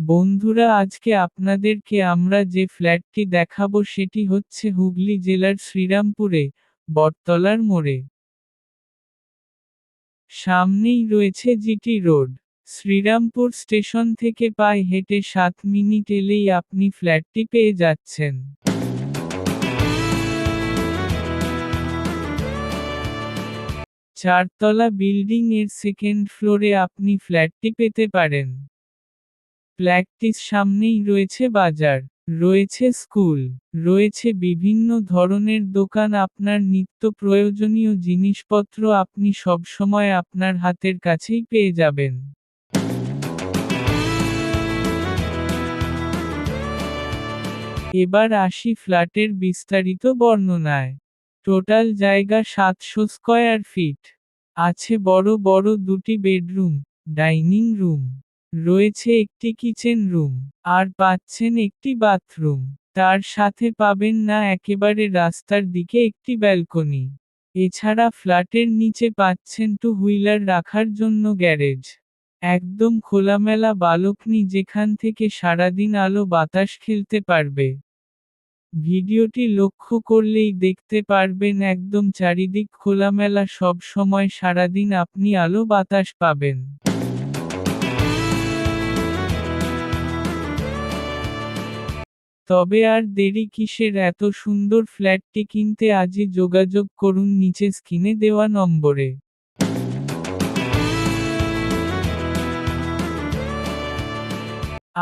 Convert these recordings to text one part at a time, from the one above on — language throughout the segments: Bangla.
বন্ধুরা, আজকে আপনাদেরকে আমরা যে ফ্ল্যাটটি দেখাবো সেটি হচ্ছে হুগলি জেলার শ্রীরামপুরে, বটতলার মোড়ে। সামনেই রয়েছে জিটি রোড। শ্রীরামপুর স্টেশন থেকে পায়ে হেঁটে 7 মিনিট এলেই আপনি ফ্ল্যাটটি পেয়ে যাচ্ছেন। চারতলা বিল্ডিং এর সেকেন্ড ফ্লোরে আপনি ফ্ল্যাটটি পেতে পারেন। ফ্ল্যাটটির সামনেই রয়েছে বাজার, রয়েছে স্কুল, রয়েছে বিভিন্ন ধরনের দোকান। আপনার নিত্য প্রয়োজনীয় জিনিসপত্র আপনি সবসময় আপনার হাতের কাছেই পেয়ে যাবেন। এবার আসি ফ্ল্যাটের বিস্তারিত বর্ণনায়। টোটাল জায়গা 700 স্কয়ার ফিট। আছে বড় বড় দুটি বেডরুম, ডাইনিং রুম। রয়েছে একটি কিচেন রুম, আর পাচ্ছেন একটি বাথরুম। তার সাথে পাবেন না একেবারে রাস্তার দিকে একটি ব্যালকনি। এছাড়া ফ্ল্যাটের নিচে পাচ্ছেন টু হুইলার রাখার জন্য গ্যারেজ। একদম খোলামেলা বালকনি, যেখান থেকে সারাদিন আলো বাতাস খেলতে পারবে। ভিডিওটি লক্ষ্য করলেই দেখতে পারবেন একদম চারিদিক খোলামেলা, সব সময় সারাদিন আপনি আলো বাতাস পাবেন। তবে আর দেরি কিসের, এত সুন্দর ফ্ল্যাটটি কিনতে আজই যোগাযোগ করুন নিচে স্ক্রিনে দেওয়া নম্বরে।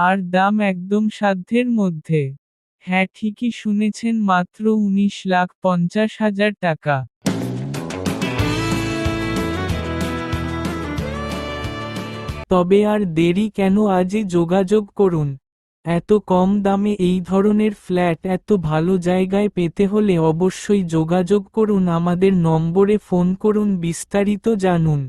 আর দাম একদম সাধ্যের মধ্যে। হ্যাঁ, ঠিকই শুনেছেন, মাত্র 19,50,000 টাকা। তবে আর দেরি কেন, আজই যোগাযোগ করুন। এত কম দামে এই ধরনের ফ্ল্যাট এত ভালো জায়গায় পেতে হলে অবশ্যই যোগাযোগ করুন, আমাদের নম্বরে ফোন করুন, বিস্তারিত জানুন।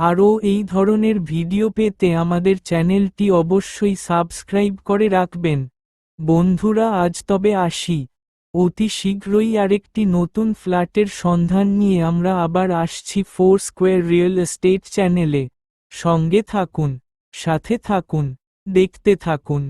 আরও এই ধরনের ভিডিও পেতে আমাদের চ্যানেলটি অবশ্যই সাবস্ক্রাইব করে রাখবেন। বন্ধুরা, আজ তবে আসি। অতি শীঘ্রই আরেকটি নতুন ফ্ল্যাটের সন্ধান নিয়ে আমরা আবার আসছি ফোর স্কোয়ার রিয়েল এস্টেট চ্যানেলে। সঙ্গে থাকুন, সাথে থাকুন, দেখতে থাকুন।